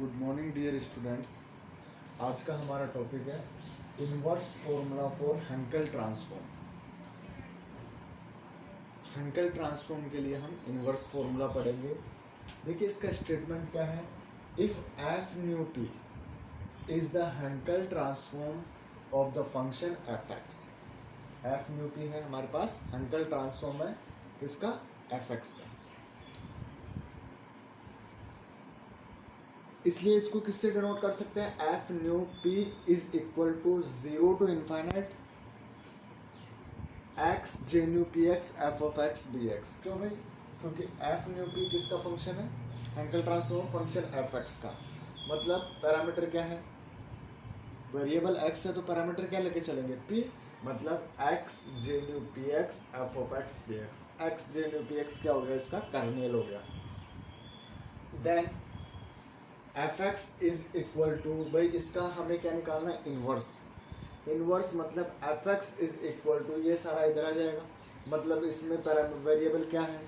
Good morning dear students. आज का हमारा टॉपिक है inverse formula for Hankel transform. Hankel transform के लिए हम इनवर्स फॉर्मूला पढ़ेंगे। देखिए इसका स्टेटमेंट क्या है। If f nu P is the Hankel transform of the function F x. F nu p है हमारे पास, हैंकेल ट्रांसफॉर्म है किसका, एफ एक्स का। इसलिए इसको किससे डिनोट कर सकते हैं, F nu P is equal to 0 to infinite X J nu P X F of X D X. क्यों भाई, क्योंकि एफ न्यू पी किसका फंक्शन है, Hankel transform function F X का। मतलब पैरामीटर क्या है, वेरिएबल एक्स है तो पैरामीटर क्या लेके चलेंगे, पी। मतलब X J nu P X F of X D X. X J nu P X क्या हो गया, इसका कार्नियल हो गया। Then F x is equal to, भाई इसका हमें क्या निकालना है, इनवर्स। इनवर्स मतलब F x is equal to, ये सारा इधर आ जाएगा। मतलब इसमें वेरिएबल क्या है,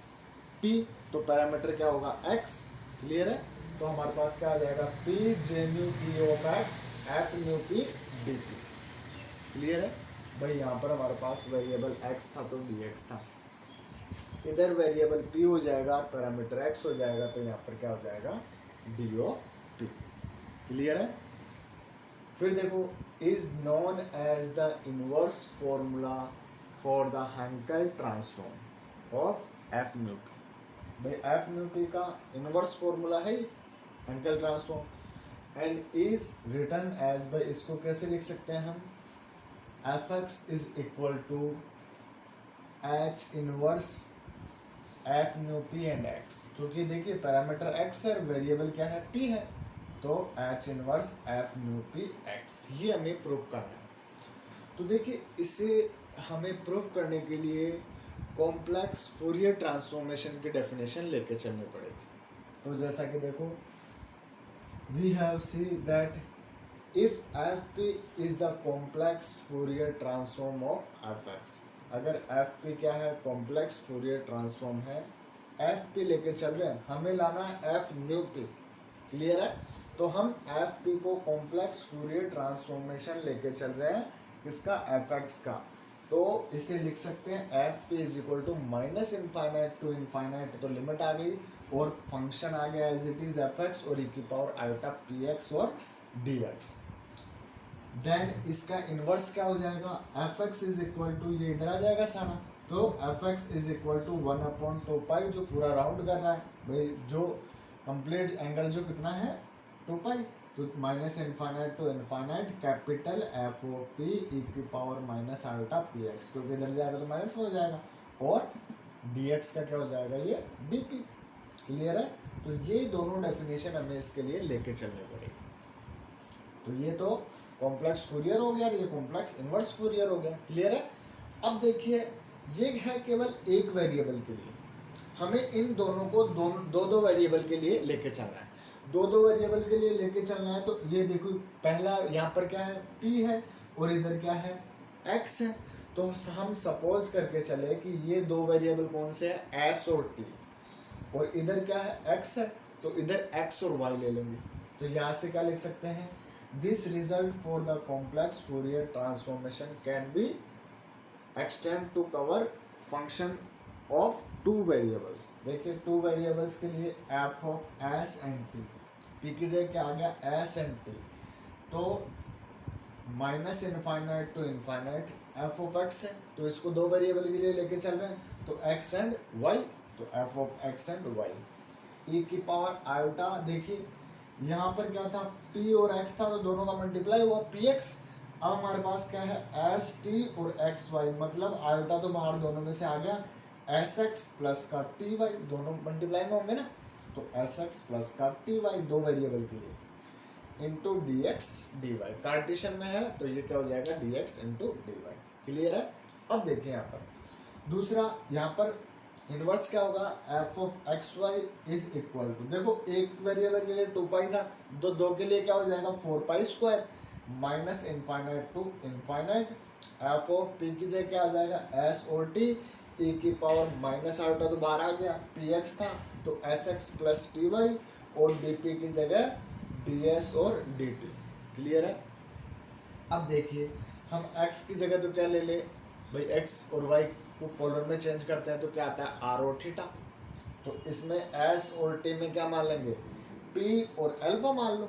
पी, तो पैरामीटर क्या होगा, एक्स। क्लियर है। तो हमारे पास क्या आ जाएगा, P J nu P of x f nu P D P. Clear है भाई। यहाँ पर हमारे पास वेरिएबल एक्स था तो डी एक्स था, इधर वेरिएबल पी हो जाएगा, पैरामीटर एक्स हो जाएगा, तो यहाँ पर क्या हो जाएगा, डी ऑफ पी। क्लियर है। फिर देखो, is known as the inverse formula for the Hankel transform of f nu p. भाई एफ न्यू पी का इनवर्स फॉर्मूला है Hankel transform. And is written as, भाई इसको कैसे लिख सकते हैं हम, f x is equal to h inverse f nu P and x. क्योंकि देखिए पैरामीटर एक्स है, वेरिएबल क्या है, पी है, तो H inverse f nu P x, ये हमें प्रूफ करना है। तो देखिए इसे हमें प्रूफ करने के लिए कॉम्प्लेक्स फूरियर ट्रांसफॉर्मेशन की डेफिनेशन लेके चलनी पड़ेगी। तो जैसा कि देखो, we have see that if F P is the complex Fourier transform of F X. अगर एफ पी क्या है, कॉम्प्लेक्स फूरियर ट्रांसफॉर्म है, एफ पी लेके चल रहे हैं, हमें लाना है एफ न्यू पी। क्लियर है। तो हम एफ पी को कॉम्प्लेक्स फूरियर ट्रांसफॉर्मेशन लेके चल रहे हैं किसका, एफ एक्स का। तो इसे लिख सकते हैं F P is equal to minus infinite to infinite, तो लिमिट आ गई, और फंक्शन आ गया as it is F X और ई की पावर आयोटा पी एक्स और डी एक्स। देन इसका इनवर्स क्या हो जाएगा, F x is equal to, ये इधर आ जाएगा सारा, तो F x is equal to 1/2 जो पूरा राउंड कर रहा है भाई, जो कंप्लीट एंगल जो कितना है 2 पाई, तो minus infinite to infinite capital F of p e की power minus iota P x, क्योंकि इधर जाएगा तो माइनस हो जाएगा, और डी एक्स का क्या हो जाएगा, ये डी पी। क्लियर है। तो ये दोनों डेफिनेशन हमें इसके लिए लेके चलने पड़ेगी। तो ये तो कॉम्प्लेक्स फूरियर हो गया, ये कॉम्प्लेक्स इनवर्स फूरियर हो गया। क्लियर है। अब देखिए ये है केवल एक वेरिएबल के लिए, हमें इन दोनों को दो वेरिएबल के लिए लेके चलना है। दो वेरिएबल के लिए लेके चलना है, तो ये देखो पहला यहाँ पर क्या है, p है, और इधर क्या है, x है। तो हम सपोज करके चले कि ये दो वेरिएबल कौन से हैं, s और t, और इधर क्या है, x है, तो इधर x और y ले लेंगे। तो यहाँ से क्या लिख सकते हैं, this result for the complex Fourier transformation can be extend to cover function of two variables. देखिए टू वेरिएबल्स के लिए F of S and T, P की जगह क्या आ गया, एस एंड टी, तो minus infinite to infinite F of X है, तो इसको दो वेरिएबल के लिए लेके चल रहे हैं, तो एक्स एंड वाई, तो F of x and y e की पावर आयोटा। देखिए यहाँ पर क्या था, पी और एक्स था, तो दोनों का मल्टीप्लाई हुआ पी एक्स। अब हमारे पास क्या है, एस टी और एक्स वाई, मतलब आयोटा तो बाहर दोनों में से आ गया, एस एक्स प्लस का टी वाई, दोनों मल्टीप्लाई में होंगे ना, तो एस एक्स प्लस का टी वाई दो वेरिएबल के लिए into D X D Y. Cartesian में है तो ये क्या हो जाएगा, D X into D Y. Clear है। अब देखिए यहाँ पर दूसरा, यहाँ पर इनवर्स क्या होगा, F of X Y is equal to, देखो एक वेरिएबल के लिए 2 पाई था, दो के लिए क्या हो जाएगा, 4 pi square minus infinite to infinite F of P की जगह क्या आ जाएगा, एस और टी ई की पावर माइनस आयोटा तो बाहर आ गया, पी एक्स था, तो S X plus T Y, और डी पी की जगह ds और dt। क्लियर है? अब देखिए हम x की जगह तो क्या ले ले भाई, x और y को पोलर में चेंज करते हैं तो क्या आता है r और थीटा। तो इसमें s और t में क्या मान लेंगे, p और अल्फा मान लो।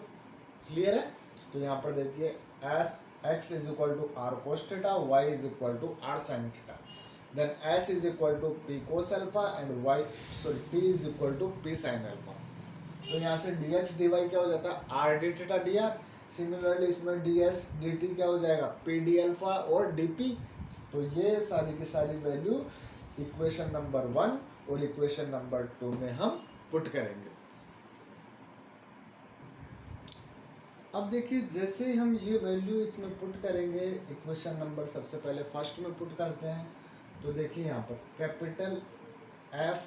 क्लियर है? तो यहाँ पर देखिए x is equal to r cos theta, y is equal to r sin theta, then s is equal to p cos alpha and t is equal to p sin alpha. तो यहाँ से dx dy क्या हो जाता है, r d theta dr। Similarly इसमें ds dt क्या हो जाएगा, p d अल्फा और dp। तो ये सारी की सारी वैल्यू इक्वेशन नंबर 1 और इक्वेशन नंबर 2 में हम पुट करेंगे। अब देखिए जैसे ही हम ये वैल्यू इसमें पुट करेंगे, इक्वेशन नंबर सबसे पहले फर्स्ट में पुट करते हैं। तो देखिए यहाँ पर कैपिटल F,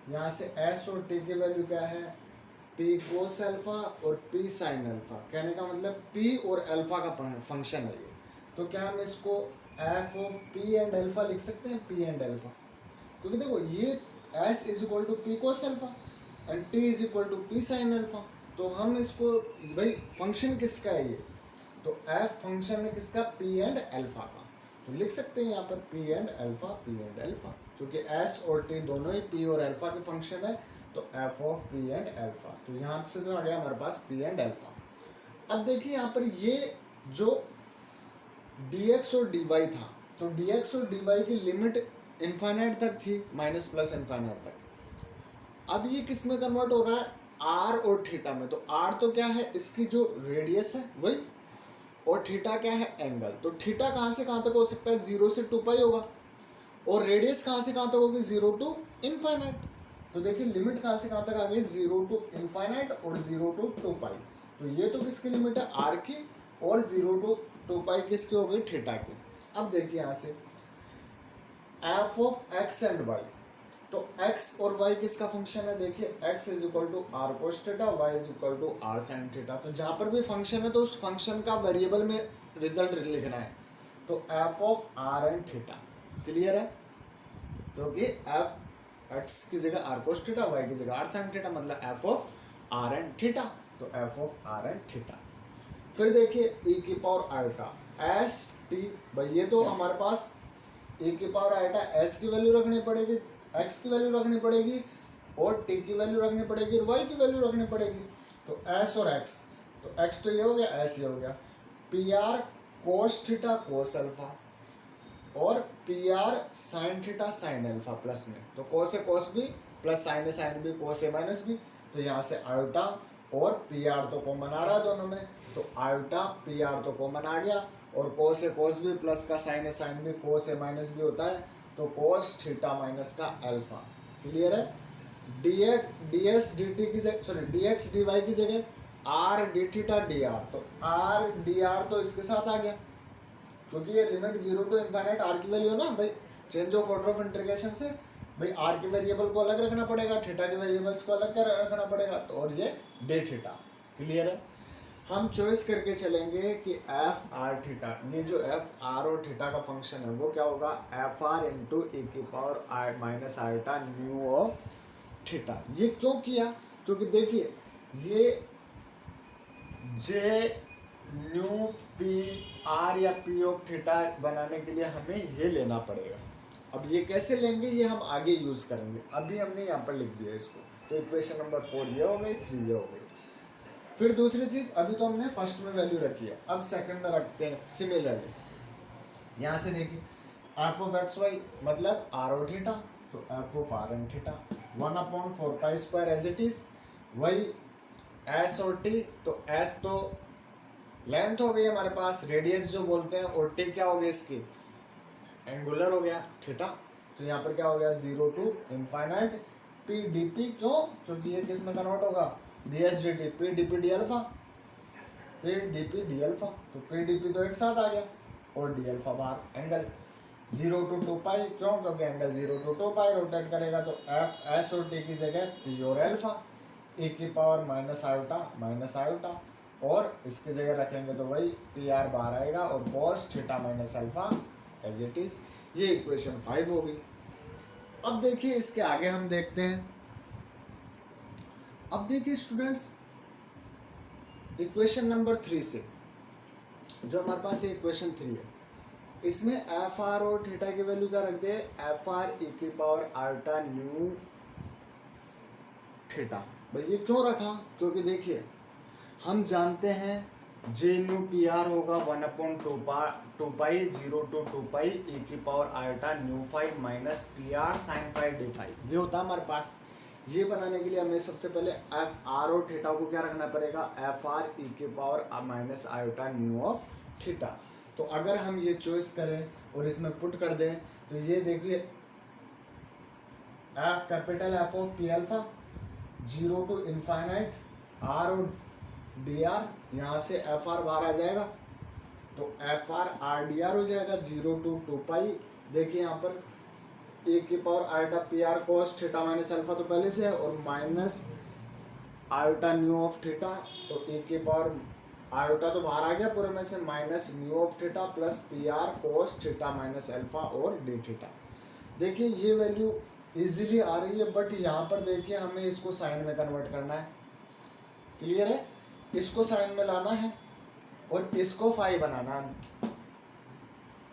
यहाँ से S और T की वैल्यू क्या है, P cos अल्फा और P sin अल्फा। कहने का मतलब P और अल्फा का फंक्शन है ये। तो क्या हम इसको F of P and alpha लिख सकते हैं, P एंड अल्फा, क्योंकि देखो ये S is equal to P cos alpha and T is equal to P sin alpha. तो हम इसको भाई फंक्शन किसका है ये, तो F फंक्शन है किसका, P एंड अल्फा का। तो लिख सकते हैं यहाँ पर P and alpha, P and alpha, क्योंकि S और T दोनों ही P और अल्फा के फंक्शन है। तो F of P and alpha, तो यहाँ से तो आ गया हमारे पास P एंड अल्फा। अब देखिए यहाँ पर ये जो dx और dy था, तो dx और dy की लिमिट इनफाइनाइट तक थी, माइनस प्लस इनफाइनाइट तक। अब ये किस में कन्वर्ट हो रहा है, r और थीटा में। तो r तो क्या है, इसकी जो रेडियस है वही, और थीटा क्या है, एंगल। तो थीटा कहाँ से कहाँ तक हो सकता है, 0 से 2 पाई होगा, और रेडियस कहाँ से कहाँ तक होगी, 0 टू इनफाइनाइट। तो देखिए लिमिट कहाँ से कहाँ तक आ गई, 0 टू इनफाइनाइट और 0 टू 2 पाई। तो ये तो किसकी लिमिट है, r की, और 0 टू 2 पाई किसकी हो गई, थीटा की। अब देखिए यहाँ से f of x and y, तो x और y किसका फंक्शन है, देखिए x is equal to r cos theta, y is equal to r sin theta. तो जहाँ पर भी फंक्शन है तो उस फंक्शन का वेरिएबल में रिजल्ट लिखना है। तो f of r and theta. Clear है? क्योंकि f x की जगह r cos थीटा, y की जगह r sin थीटा, मतलब f of r and theta. तो f of r and theta. फिर देखिए e की पावर आयोटा s t, भाई ये तो हमारे पास e की पावर आयोटा s की वैल्यू रखनी पड़ेगी, x की वैल्यू रखनी पड़ेगी, और t की वैल्यू रखनी पड़ेगी, और y की वैल्यू रखनी पड़ेगी। तो s और x, तो x तो ये हो गया, s ये हो गया। pr cos theta cos alpha, और pr sin theta sin alpha plus में। तो cos है cos भी, प्लस sin है sin भी, cos है माइनस भी। तो यहाँ से आयोटा और pr तो कॉमन आ रहा है दोनों में, तो आयोटा pr तो कॉमन आ गया, और cos है cos भी, प्लस का sin है sin भी, cos है माइनस भी होता है। तो cos थीटा माइनस का अल्फा। क्लियर है? ds dt की जगह, सॉरी dx dy की जगह r d थीटा dr, तो r dr तो इसके साथ आ गया, क्योंकि ये लिमिट 0 टू इनफाइनाइट r की वैल्यू ना भाई, change of order of integration से भाई r के वेरिएबल को अलग रखना पड़ेगा, थीटा के वेरिएबल्स को अलग रखना पड़ेगा, तो और ये d थीटा। क्लियर है? हम चॉइस करके चलेंगे कि एफ आर थीटा, ये जो एफ आर और थीटा का फंक्शन है वो क्या होगा, एफ आर इंटू ए की power I minus iota new of theta. ये क्यों किया, क्योंकि देखिए ये जे न्यू पी आर या पी ऑफ थीटा बनाने के लिए हमें ये लेना पड़ेगा। अब ये कैसे लेंगे ये हम आगे यूज करेंगे, अभी हमने यहाँ पर लिख दिया इसको। तो इक्वेशन नंबर 4 ये हो गई, 3 ये हो गई। फिर दूसरी चीज, अभी तो हमने फर्स्ट में वैल्यू रखी है, अब सेकंड में रखते हैं सिमिलरली। यहाँ से देखिए एफ ऑफ एक्स वाई मतलब आर और थीटा, तो F of R and theta 1/4 pi square as it is. वही एस और टी, तो एस तो लेंथ हो गई हमारे पास, रेडियस जो बोलते हैं, और टी क्या हो गया इसकी, एंगुलर हो गया थीटा। तो यहाँ पर क्या हो गया 0 to infinite P D P, क्यों, क्योंकि ये किस में कन्वर्ट होगा, D S D T, P D P D alpha, P D P D alpha. तो पी डी पी तो एक साथ आ गया, और डी अल्फा बाहर, एंगल 0 टू 2 पाई, क्यों, क्योंकि एंगल 0 टू 2 पाई रोटेट करेगा। तो एफ एस और टी की जगह पी और अल्फा, ए की पावर माइनस आयोटा, और इसकी जगह रखेंगे तो वही पी आर बाहर आएगा, और cos theta minus alpha as it is. ये इक्वेशन 5 हो गई। अब देखिए इसके आगे हम देखते हैं। अब देखिए स्टूडेंट्स, इक्वेशन नंबर 3 से, जो हमारे पास ये इक्वेशन 3 है, इसमें एफ आर और थीटा की वैल्यू क्या रख दे, एफ आर ई की पावर आल्टा न्यू थीटा। भाई ये क्यों रखा, क्योंकि देखिए हम जानते हैं जे न्यू पी आर होगा 1/2 पाई 0 to 2 पाई ई की power iota nu five minus P R sine five D five, ये होता है हमारे पास। ये बनाने के लिए हमें सबसे पहले एफ आर और थीटा को क्या रखना पड़ेगा, एफ आर ई की power minus iota new of theta. तो अगर हम ये चॉइस करें और इसमें पुट कर दें तो ये देखिए capital F of P alpha 0 to infinite R और डी आर, यहाँ से एफ आर बाहर आ जाएगा तो F R R D R हो जाएगा 0 to 2 पाई। देखिए यहाँ पर ए की पावर आल्टा पी आर कोस थीटा माइनस अल्फा तो पहले से है, और minus iota new of theta, तो ए की पावर आयोटा तो बाहर आ गया पूरे में से, minus new of theta plus P R cos theta minus alpha और डी थीटा। देखिए ये वैल्यू इजीली आ रही है, बट यहाँ पर देखिए हमें इसको साइन में कन्वर्ट करना है। क्लियर है, इसको साइन में लाना है और इसको फाई बनाना है।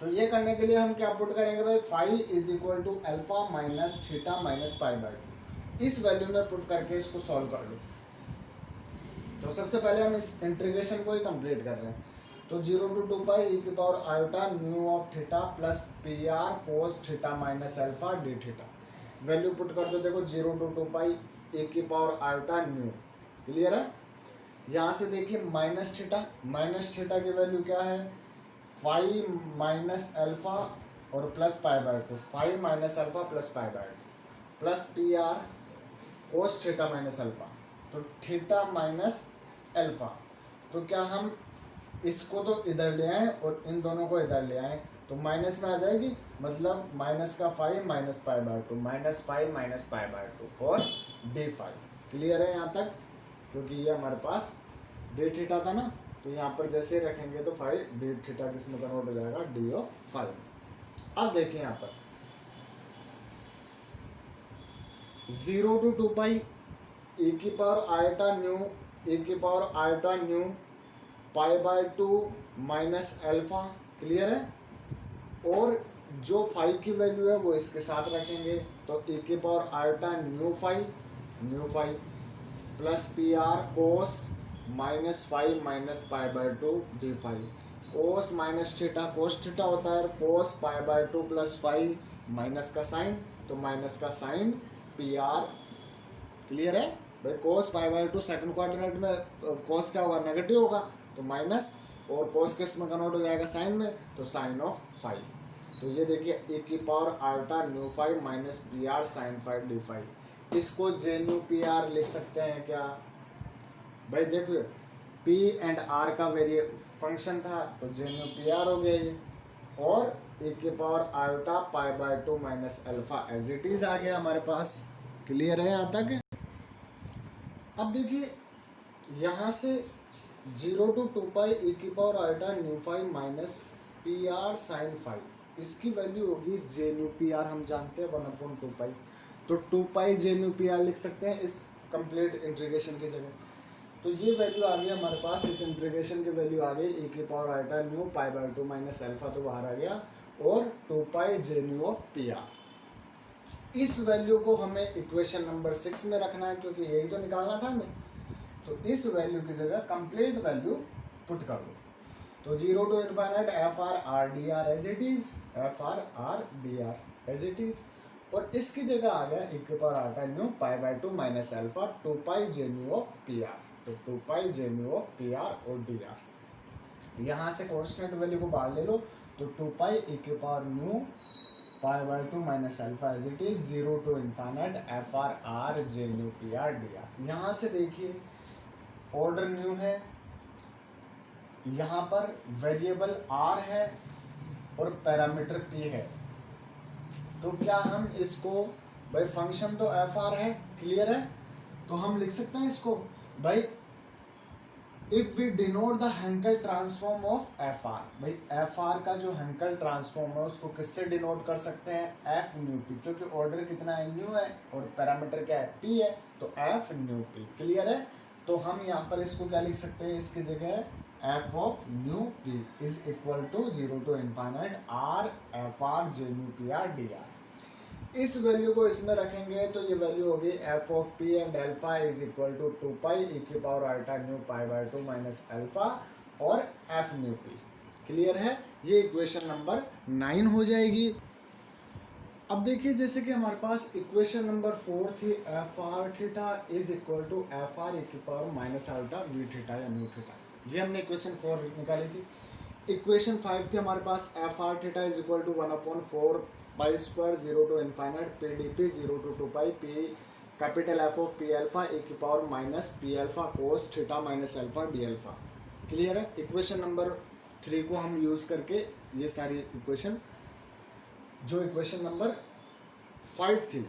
तो ये करने के लिए हम क्या पुट करेंगे भाई, phi is equal to alpha minus theta minus pi by 2, इस वैल्यू में पुट करके इसको सॉल्व कर लो। तो सबसे पहले हम इस इंटीग्रेशन को ही कंप्लीट कर रहे हैं। तो 0 to 2 पाई ई की power iota new of theta plus P R cos theta minus alpha D theta, value put कर दो। देखो 0 to 2 पाई ए की पावर आयोटा न्यू, क्लियर है। यहाँ से देखिए माइनस थीटा की वैल्यू क्या है, 5 माइनस अल्फा और plus pi by 2, 5 minus alpha plus pi by 2 plus P R cos theta minus alpha, तो थीटा माइनस अल्फा। तो क्या हम इसको तो इधर ले आए और इन दोनों को इधर ले आए तो माइनस में आ जाएगी, मतलब माइनस का 5 minus pi by 2, minus 5 minus pi by 2 और डी 5। क्लियर है यहाँ तक, क्योंकि ये हमारे पास डी थीटा था ना, तो यहाँ पर जैसे रखेंगे तो 5 डी थीटा किस में कन्वर्ट हो जाएगा, डी ऑफ 5। अब देखिए यहाँ पर 0 to 2 पाई ए की पावर आयोटा न्यू, ए की power iota new pi by 2 minus alpha, clear है। और जो 5 की वैल्यू है वो इसके साथ रखेंगे, तो ए की power iota new 5 plus P R cos minus 5 minus pi by 2 D 5, cos minus theta cos theta होता है, कोस पाई बाय 2 प्लस 5 माइनस का साइन, तो माइनस का साइन पी आर, क्लियर है भाई। कोस पाई बाय 2 सेकंड क्वाड्रेंट में कोस क्या होगा, नेगेटिव होगा, तो माइनस, और कोस किस में कन्वर्ट हो जाएगा, साइन में, तो साइन ऑफ 5। तो ये देखिए ए की power iota nu 5 minus P R sine 5 D 5, इसको जे न्यू पी आर लिख सकते हैं क्या भाई। देखिए पी एंड आर का वेरिए फंक्शन था, तो जे न्यू पी आर हो गया ये, और ए की power iota pi by 2 minus alpha as it is आ गया हमारे पास। क्लियर है यहाँ तक। अब देखिए यहाँ से 0 to 2 पाई ए की power iota nu 5 minus P R sine 5, इसकी वैल्यू होगी जे न्यू पी आर, हम जानते हैं 1/2 पाई, तो 2 pi J nu P R लिख सकते हैं इस कंप्लीट इंटीग्रेशन की जगह। तो ये वैल्यू आ गई हमारे पास, इस इंटीग्रेशन की वैल्यू आ गई ए की power iota nu pi by 2 minus alpha तो बाहर आ गया, और 2 pi J nu of P are. इस वैल्यू को हमें इक्वेशन नंबर 6 में रखना है, क्योंकि यही तो निकालना था हमें। तो इस वैल्यू की जगह कंप्लीट वैल्यू पुट कर दो। तो 0 to infinite F R R D R as it is, F R R D R as it is, और इसकी जगह आ गया e की power iota nu pi by 2 minus alpha 2 pi J nu of P R, तो 2 pi J nu of P R और D R. यहाँ से कॉन्स्टेंट वैल्यू को बाहर ले लो, तो 2 पाई e की power nu pi by 2 minus alpha as it is 0 to infinite F R R J nu P R D R. यहाँ से देखिए ऑर्डर न्यू है, यहाँ पर वेरिएबल आर है और पैरामीटर पी है, तो क्या हम इसको भाई, फंक्शन तो एफ आर है, क्लियर है, तो हम लिख सकते हैं इसको भाई, if we denote the Hankel transform of f r. भाई एफ आर का जो हैंकेल ट्रांसफॉर्म है उसको किससे डिनोट कर सकते हैं, एफ न्यू पी, क्योंकि ऑर्डर कितना है, न्यू है, और पैरामीटर क्या है, पी है, तो एफ न्यू पी। क्लियर है, तो हम यहाँ पर इसको क्या लिख सकते हैं, इसकी जगह F of nu P is equal to 0 to infinite R F R J nu P R D R. इस वैल्यू को इसमें रखेंगे तो ये वैल्यू होगी F of P and alpha is equal to 2 pi E की power iota nu pi by 2 minus alpha और F nu P. Clear है, ये इक्वेशन नंबर 9 हो जाएगी। अब देखिए जैसे कि हमारे पास इक्वेशन नंबर 4 थी f r theta is equal to f R E की power minus iota v theta या न्यू थीटा, ये हमने इक्वेशन 4 निकाली थी। इक्वेशन 5 थी हमारे पास f r theta is equal to 1/4 pi square 0 to infinite P D P 0 to 2 pi p capital F of P alpha e की power minus p alpha cos theta minus alpha d alpha. Clear है, equation number 3 को हम use करके ये सारी equation जो equation number 5 थी।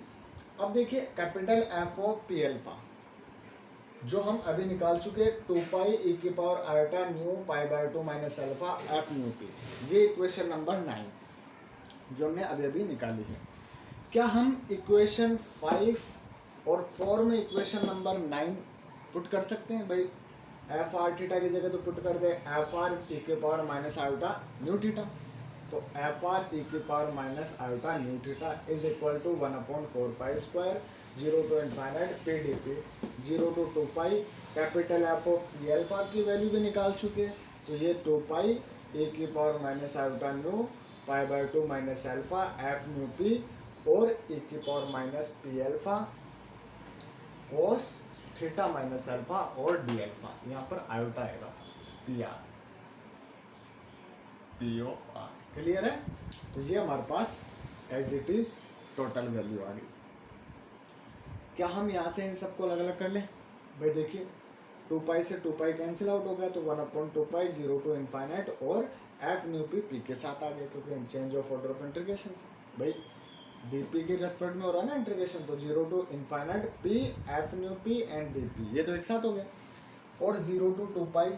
अब देखिए capital F of P alpha जो हम अभी निकाल चुके 2 पाई ई की power iota nu pi by 2 minus alpha F nu P, ये इक्वेशन नंबर 9 जो हमने अभी अभी निकाली है। क्या हम इक्वेशन 5 और 4 में इक्वेशन नंबर 9 पुट कर सकते हैं? भाई एफ आर थीटा की जगह तो पुट कर दे एफ आर ई की power minus iota nu theta, तो एफ आर ई की power minus iota nu theta is equal to 1/4 pi square 0 to infinite P D P 0 to 2 pi capital F of P alpha की value भी निकाल चुके हैं, तो ये 2 pi ए की power minus iota nu pi by 2 minus alpha f nu p और e की power minus p alpha cos theta minus alpha और डी एल्फा, यहाँ पर आयोटा आएगा p r p of r. Clear है, तो ये हमारे पास as it is total value आ गई। क्या हम यहाँ से इन सबको अलग अलग कर लें? भाई देखिए 2 पाई से 2 पाई कैंसिल आउट हो गया, तो 1/2 पाई 0 टू इनफाइनाइट और एफ न्यू पी पी के साथ आ गया क्योंकि change of order of integration से भाई डीपी के रेस्पेक्ट में हो रहा है ना इंटीग्रेशन, तो 0 to infinite P F nu P and D P ये तो एक साथ हो गया, और 0 टू 2 पाई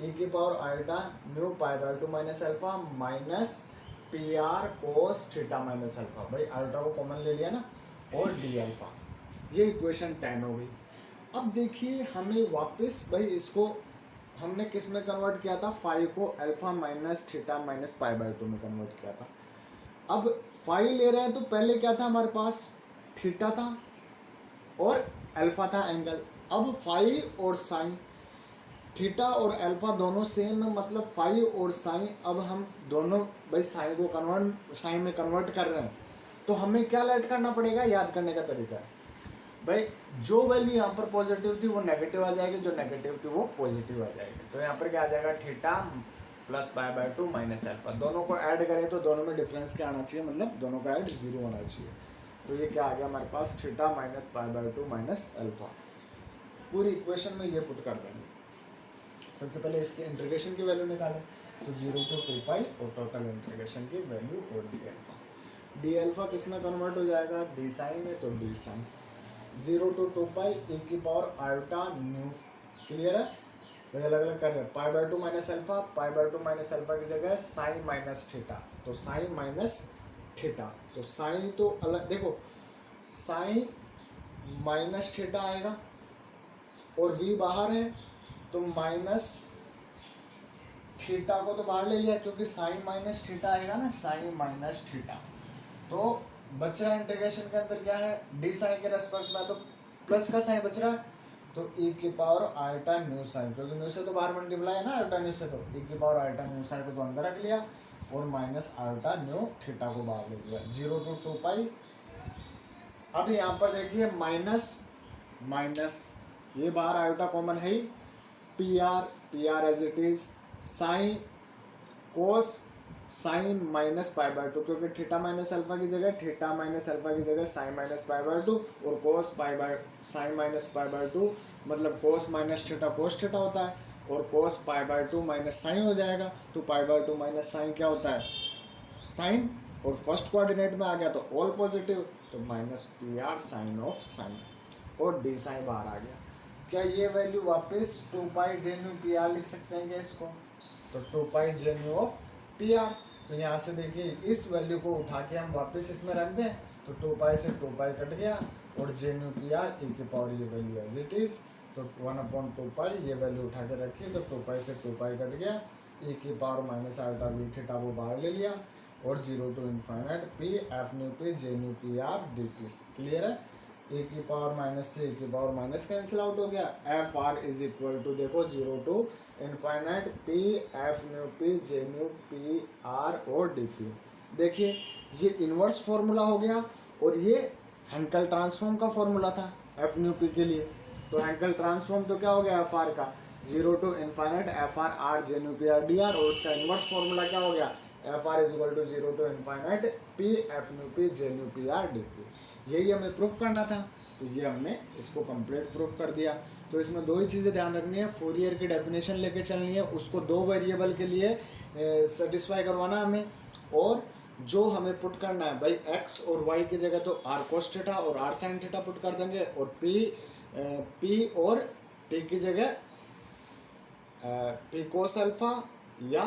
ई की power iota nu pi by 2 minus alpha minus P are cos theta minus alpha, भाई अल्फा को कॉमन ले लिया ना, और डी अल्फा, ये इक्वेशन 10 हो गई। अब देखिए हमें वापस भाई इसको हमने किस में कन्वर्ट किया था, 5 को alpha minus theta minus pi by 2 में कन्वर्ट किया था। अब 5 ले रहे हैं तो पहले क्या था हमारे पास, थीटा था और अल्फा था एंगल। अब 5 और साइन, थीटा और अल्फा दोनों सेम है, मतलब 5 और साइन, अब हम दोनों भाई साइन को साइन में कन्वर्ट कर रहे हैं, तो हमें क्या ऐड करना पड़ेगा, याद करने का तरीका है भाई जो वैल्यू यहाँ पर पॉजिटिव थी वो नेगेटिव आ जाएगी, जो नेगेटिव थी वो पॉजिटिव आ जाएगी, तो यहाँ पर क्या आ जाएगा theta plus pi by 2 minus alpha, दोनों को ऐड करें तो दोनों में डिफरेंस क्या आना चाहिए, मतलब दोनों का ऐड 0 होना चाहिए, तो ये क्या आ गया हमारे पास theta minus pi by 2 minus alpha. पूरी इक्वेशन में ये पुट कर देंगे। सबसे पहले इसके इंटीग्रेशन की वैल्यू निकालें, तो 0 टू 2 पाई और टोटल इंटीग्रेशन की वैल्यू और डी अल्फा किस में कन्वर्ट हो जाएगा, डी साइन में, तो डी साइन 0 टू 2 पाई ए की पावर आल्टा न्यू। क्लियर है, वही अलग अलग कर रहे हैं, पाई by 2 minus alpha, pi by 2 minus alpha की जगह साइन माइनस थीटा, तो साइन माइनस थीटा, तो साइन तो अलग देखो साइन माइनस थीटा आएगा और v बाहर है तो माइनस थीटा को तो बाहर ले लिया क्योंकि साइन माइनस थीटा आएगा ना, साइन माइनस थीटा, तो बच रहा है इंटीग्रेशन के अंदर क्या है, डी साइन के रेस्पेक्ट में, तो प्लस का साइन बच रहा है, तो e की पावर आल्टा न्यू साइन, क्योंकि न्यू से तो बाहर मल्टीप्लाई है ना आल्टा न्यू से, तो e की पावर आल्टा न्यू साइन को तो अंदर रख लिया और माइनस आल्टा न्यू थीटा को बाहर ले लिया 0 टू 2 पाई। अब यहाँ पर देखिए माइनस माइनस ये बाहर आल्टा कॉमन है ही, p r as it is, sine cos sine minus pi by 2, क्योंकि थीटा माइनस अल्फा की जगह थीटा माइनस अल्फा की जगह साइन माइनस पाई बाय 2 और cos pi by sine minus pi by 2, मतलब cos minus theta cos theta होता है और cos pi by 2 minus sine हो जाएगा, तो पाई बाय 2 माइनस साइन क्या होता है, साइन, और फर्स्ट कोऑर्डिनेट में आ गया तो ऑल पॉजिटिव, तो minus P R sine of sine और डी साइन बाहर आ गया। क्या ये वैल्यू वापस 2 pi J nu P R लिख सकते हैं क्या इसको, तो 2 pi J nu of P R, तो यहाँ से देखिए इस वैल्यू को उठा के हम वापस इसमें रख दें तो 2 पाई से 2 पाई कट गया और जे न्यू पी आर e की पावर ये वैल्यू एज इट इज तो 1/2 पाई, ये वैल्यू उठा के रखिए, तो 2 पाई से 2 पाई कट गया, e की power minus alpha V theta वो बाहर ले लिया, और 0 to infinite P F nu P J nu P R D P. Clear है? ए की पावर माइनस से ए की पावर माइनस कैंसिल आउट हो गया, F R is equal to देखो 0 to infinite P F nu P J nu P R और D P. देखिए ये इन्वर्स फॉर्मूला हो गया, और ये हैंकल ट्रांसफॉर्म का फॉर्मूला था एफ न्यू पी के लिए। तो हैंकल ट्रांसफॉर्म तो क्या हो गया एफ आर का, 0 to infinite F R R J nu P R D R, और उसका इन्वर्स फॉर्मूला क्या हो गया, F R is equal to 0 to infinite P F nu P J nu P R D P. यही हमें proof करना था, तो ये हमने इसको कंप्लीट प्रूफ कर दिया। तो इसमें दो ही चीज़ें ध्यान रखनी है, फोरियर की डेफिनेशन लेके चलनी है, उसको दो वेरिएबल के लिए सेटिस्फाई करवाना हमें, और जो हमें पुट करना है भाई एक्स और वाई की जगह तो आर कोस थीटा और आर साइन थीटा पुट कर देंगे, और पी और टी की जगह पी कोस अल्फा या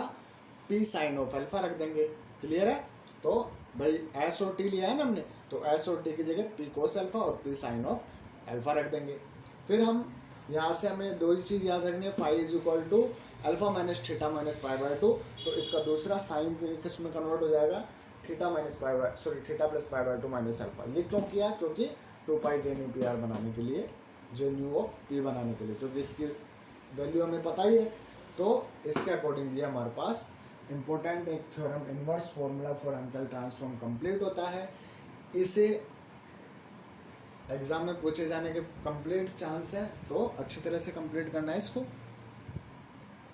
पी साइन ऑफ अल्फा रख देंगे। क्लियर है? तो भाई एस और टी लिया है ना हमने, तो एस और टी की जगह पी कोस अल्फा और पी साइन ऑफ अल्फा रख देंगे। फिर हम यहाँ से हमें दो ही चीज़ याद रखनी है, phi is equal to alpha minus theta minus pi by 2, तो इसका दूसरा साइन किस में कन्वर्ट हो जाएगा, theta minus pi by theta plus pi by 2 minus alpha. ये क्यों किया, क्योंकि 2 pi J nu P are बनाने के लिए, जे न्यू ऑफ पी बनाने के लिए, क्योंकि इसकी वैल्यू हमें पता ही है। तो इसके अकॉर्डिंग ये हमारे पास इम्पोर्टेंट एक theorem inverse formula for Henkel transform complete होता है। इसे एग्जाम में पूछे जाने के कंप्लीट चांस है, तो अच्छी तरह से कंप्लीट करना है इसको।